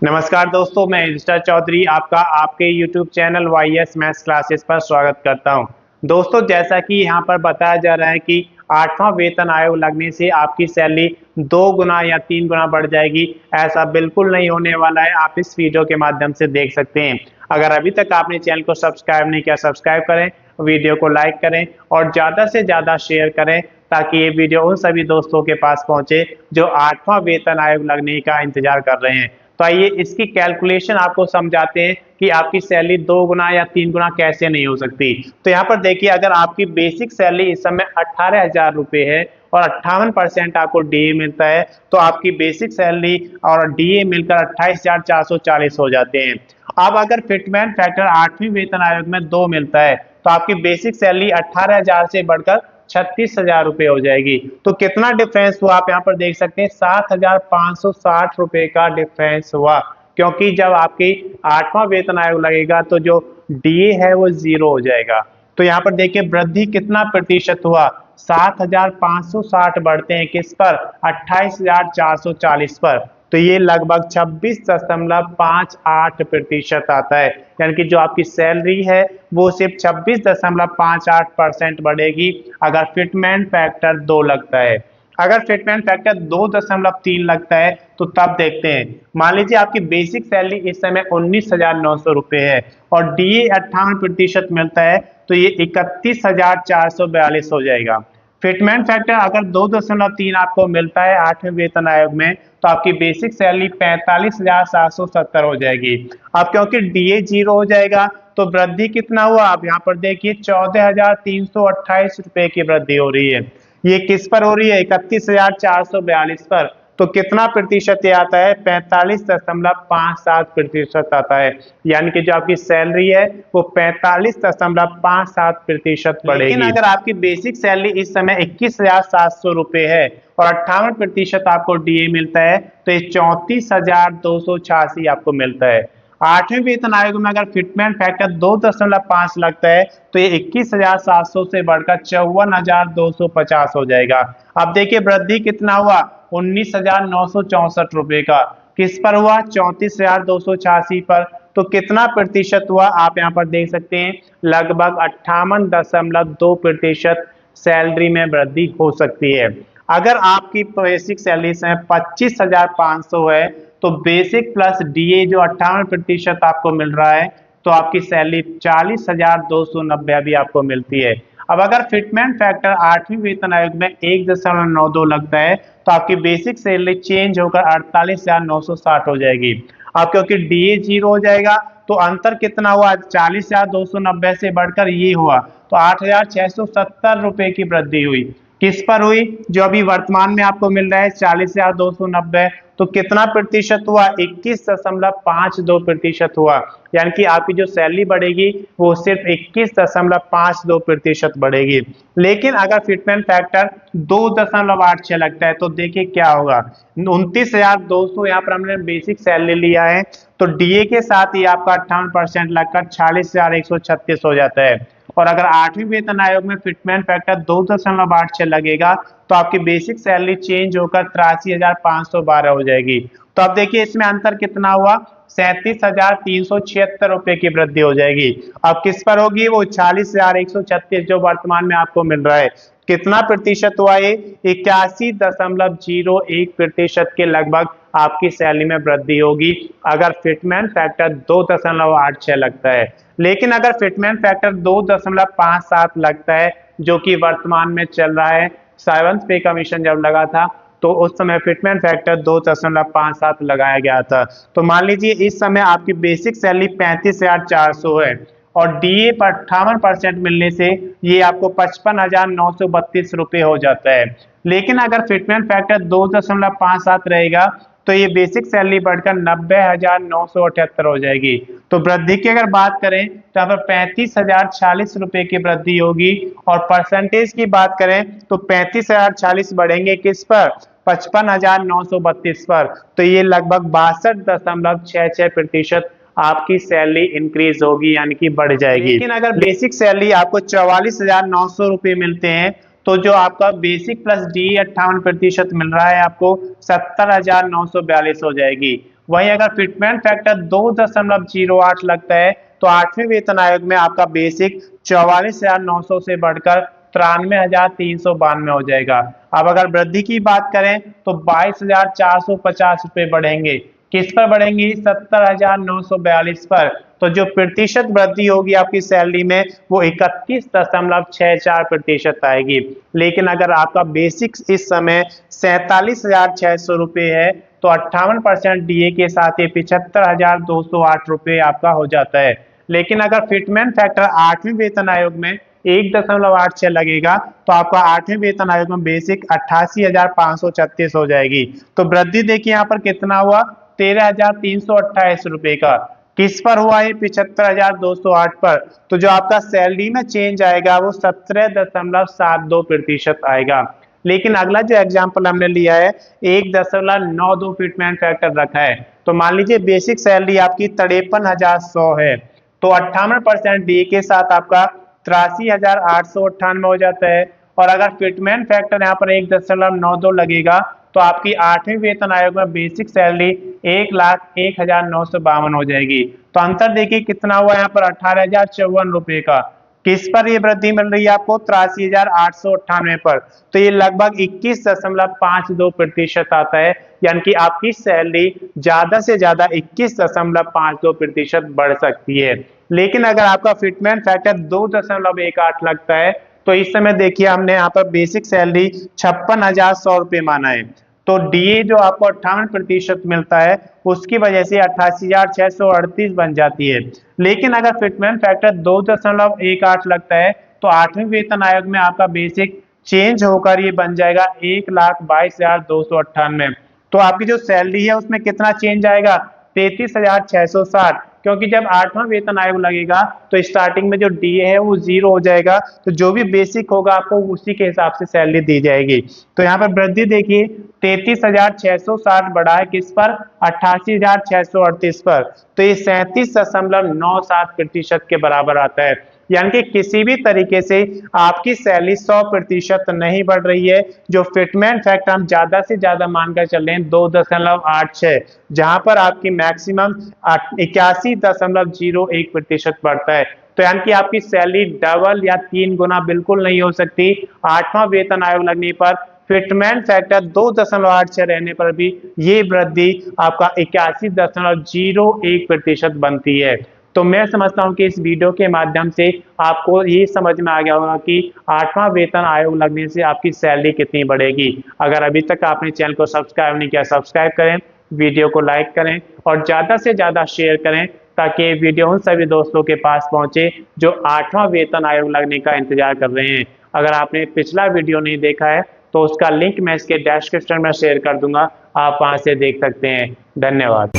नमस्कार दोस्तों, मैं रजिस्टर चौधरी आपका आपके YouTube channel YS maths classes पर स्वागत करता हूं। दोस्तों, जैसा कि यहां पर बताया जा रहा है कि 8वां वेतन आयोग लगने से आपकी सैलरी 2 गुना या 3 गुना बढ़ जाएगी। ऐसा बिल्कुल नहीं होने वाला है। आप इस वीडियो के माध्यम से देख सकते हैं। अगर अभी तक आपने चैनल को सब्सक्राइब नहीं किया, सब्सक्राइब करें, वीडियो को लाइक करें और ज़्यादा से ज़्यादा शेयर करें ताकि ये वीडियो उन सभी दोस्तों के पास पहुंचे जो 8वां वेतन आयोग लगने का इंतजार कर रहे हैं। तो आइए इसकी कैलकुलेशन आपको समझाते हैं कि आपकी सैलरी 2 गुना या 3 गुना कैसे नहीं हो सकती। तो यहाँ पर देखिए, अगर आपकी बेसिक सैलरी इस समय 18,000 रुपये है और 58% आपको डीए मिलता है, तो आपकी बेसिक सैलरी और डीए मिलकर 28,440 हो जाते हैं। अब अगर फिटमेंट फैक्टर 8वीं वेतन आयोग में 2 मिलता है तो आपकी बेसिक सैलरी 18,000 से बढ़कर 36,000 रुपये हो जाएगी। तो कितना डिफरेंस हुआ आप यहाँ पर देख सकते हैं, 7,560 रुपये का डिफरेंस हुआ, क्योंकि जब आपकी 8वां वेतन आयोग लगेगा तो जो डीए है वो 0 हो जाएगा। तो यहाँ पर देखिए वृद्धि कितना प्रतिशत हुआ, 7,560 बढ़ते हैं किस पर, 28,440 पर। तो ये लगभग 26.58% आता है, यानी कि जो आपकी सैलरी है वो सिर्फ 26.58% बढ़ेगी अगर फिटमेंट फैक्टर 2 लगता है। अगर फिटमेंट फैक्टर 2.3 लगता है तो तब देखते हैं। मान लीजिए आपकी बेसिक सैलरी इस समय 19,900 रुपये है और डीए 58% मिलता है, तो ये 31,442 हो जाएगा। फिटमेंट फैक्टर अगर 2.3 आपको मिलता है 8वें वेतन आयोग में, तो आपकी बेसिक सैलरी 45,770 हो जाएगी। अब क्योंकि डीए 0 हो जाएगा तो वृद्धि कितना हुआ, आप यहाँ पर देखिए 14,328 रुपये की वृद्धि हो रही है। ये किस पर हो रही है, 31,442 पर। तो कितना प्रतिशत ये आता है, 45.57% आता है, यानी कि जो आपकी सैलरी है वो 45.57% बढ़ेगी। लेकिन अगर आपकी बेसिक सैलरी इस समय 21,700 रुपये है और 58% आपको डीए मिलता है, तो ये 34,286 आपको मिलता है। 8वें वेतन आयोग में अगर फिटमेंट फैक्टर 2.5 लगता है तो ये 21,700 से बढ़कर 54,250 हो जाएगा। अब देखिए वृद्धि कितना हुआ, 19,964 रुपये का। किस पर हुआ, 34,286 पर। तो कितना प्रतिशत हुआ आप यहाँ पर देख सकते हैं, लगभग 58.2% सैलरी में वृद्धि हो सकती है। अगर आपकी बेसिक सैलरी से 25,500 है तो बेसिक प्लस डीए जो 58% आपको मिल रहा है, तो आपकी सैलरी 40,290 भी आपको मिलती है। अब अगर फिटमेंट फैक्टर 8वीं वेतन आयोग में 1.92 लगता है तो आपकी बेसिक सैलरी चेंज होकर 48,960 हो जाएगी। अब क्योंकि डीए 0 हो जाएगा तो अंतर कितना हुआ, 40,290 से बढ़कर ये हुआ, तो 8,670 रुपये की वृद्धि हुई। किस पर हुई, जो अभी वर्तमान में आपको मिल रहा है 40,290। तो कितना प्रतिशत हुआ, 21.52% हुआ, यानी कि आपकी जो सैलरी बढ़ेगी वो सिर्फ 21.52% बढ़ेगी। लेकिन अगर फिटमेंट फैक्टर 2.86 लगता है तो देखिए क्या होगा, 29,200 यहाँ पर हमने बेसिक सैलरी लिया है, तो डीए के साथ ही आपका 58% लगकर 46,136 हो जाता है। और अगर 8वीं वेतन आयोग में फिटमेंट फैक्टर 2.86 लगेगा तो आपकी बेसिक सैलरी चेंज होकर 83,512 हो जाएगी। तो अब देखिए इसमें अंतर कितना हुआ, 37,376 रुपये की वृद्धि हो जाएगी। अब किस पर होगी, वो 40,136 जो वर्तमान में आपको मिल रहा है। कितना प्रतिशत हुआ, ये 81.01% के लगभग आपकी सैलरी में वृद्धि होगी अगर फिटमेंट फैक्टर 2.86 लगता है। लेकिन अगर फिटमेंट फैक्टर 2.57 लगता है, जो कि वर्तमान में चल रहा है, 7th पे कमीशन जब लगा था तो उस समय फिटमेंट फैक्टर 2.57 लगाया गया था। तो मान लीजिए इस समय आपकी बेसिक सैलरी 35,400 है और डीए पर 58% मिलने से ये आपको 55,932 रुपये हो जाता है। लेकिन अगर फिटमेंट फैक्टर 2.57 रहेगा तो ये बेसिक सैलरी बढ़कर 90,978 हो जाएगी। तो वृद्धि की अगर बात करें तो यहाँ पर 35,040 रुपये की वृद्धि होगी और परसेंटेज की बात करें तो 35,040 बढ़ेंगे किस पर, 55,932 पर। तो ये लगभग 62.66% आपकी सैलरी इंक्रीज होगी, यानी कि बढ़ जाएगी। लेकिन अगर बेसिक सैलरी आपको 44,900 रुपये मिलते हैं तो जो आपका बेसिक प्लस डी 58% मिल रहा है आपको 70,942 हो जाएगी। वहीं अगर फिटमेंट फैक्टर 2.08 लगता है तो 8वें वेतन आयोग में आपका बेसिक 44,900 से बढ़कर 93,392 हो जाएगा। अब अगर वृद्धि की बात करें तो 22,450 रुपए बढ़ेंगे। किस पर बढ़ेंगी? 70,942 पर। तो जो प्रतिशत वृद्धि होगी आपकी सैलरी में वो 31.64% आएगी। लेकिन अगर आपका बेसिक इस समय 47,600 रुपये है तो 58% डीए के साथ ये 75,208 रुपये आपका हो जाता है। लेकिन अगर फिटमेंट फैक्टर 8वें वेतन आयोग में 1.86 लगेगा तो आपका 8वें वेतन आयोग में बेसिक 88,536 हो जाएगी। तो वृद्धि देखिए यहाँ पर कितना हुआ? 13,328 रुपए का। किस पर हुआ? ये 75,208 पर। तो जो आपका सैलरी में चेंज आएगा वो 17.72% आएगा। लेकिन अगला जो एग्जाम्पल हमने लिया है 1.92 फिटमेंट फैक्टर रखा है। तो मान लीजिए बेसिक सैलरी आपकी 53,100 है तो 58% डी के साथ आपका 83,898 हो जाता है। और अगर फिटमेंट फैक्टर यहाँ पर 1.92 लगेगा तो आपकी 8वें वेतन आयोग में बेसिक सैलरी 1,01,952 हो जाएगी। तो अंतर देखिए कितना हुआ यहाँ पर? 18,054 रुपए का। किस पर ये वृद्धि मिल रही है आपको? 83,898 पर। तो ये लगभग 21.52% आता है, यानी कि आपकी सैलरी ज्यादा से ज्यादा 21.52% बढ़ सकती है। लेकिन अगर आपका फिटमेंट फैक्टर 2.18 लगता है तो इस समय देखिए हमने यहाँ पर बेसिक सैलरी 56,100 रुपये माना है तो डीए जो आपको 58% मिलता है उसकी वजह से 88,638 बन जाती है। लेकिन अगर फिटमेंट फैक्टर 2.18 लगता है तो 8वें वेतन आयोग में आपका बेसिक चेंज होकर ये बन जाएगा 1,22,298। तो आपकी जो सैलरी है उसमें कितना चेंज आएगा? 33,660। क्योंकि जब 8वां वेतन आयोग लगेगा तो स्टार्टिंग में जो डीए है वो 0 हो जाएगा, तो जो भी बेसिक होगा आपको उसी के हिसाब से सैलरी दी जाएगी। तो यहाँ पर वृद्धि देखिए 33,660 बढ़ा है किस पर? 88,638 पर। तो ये 37.97% के बराबर आता है। यानी कि किसी भी तरीके से आपकी सैलरी 100% नहीं बढ़ रही है। जो फिटमेंट फैक्टर हम ज्यादा से ज्यादा मानकर चल रहे हैं 2.86, जहां पर आपकी मैक्सिमम 81.01% बढ़ता है। तो यानी कि आपकी सैलरी डबल या 3 गुना बिल्कुल नहीं हो सकती। 8वां वेतन आयोग लगने पर फिटमेंट फैक्टर 2.86 रहने पर भी ये वृद्धि आपका 81.01% बनती है। तो मैं समझता हूं कि इस वीडियो के माध्यम से आपको ये समझ में आ गया होगा कि 8वां वेतन आयोग लगने से आपकी सैलरी कितनी बढ़ेगी। अगर अभी तक आपने चैनल को सब्सक्राइब नहीं किया, सब्सक्राइब करें, वीडियो को लाइक करें और ज़्यादा से ज़्यादा शेयर करें ताकि ये वीडियो उन सभी दोस्तों के पास पहुंचे जो 8वां वेतन आयोग लगने का इंतजार कर रहे हैं। अगर आपने पिछला वीडियो नहीं देखा है तो उसका लिंक मैं इसके डिस्क्रिप्शन में शेयर कर दूंगा, आप वहां से देख सकते हैं। धन्यवाद।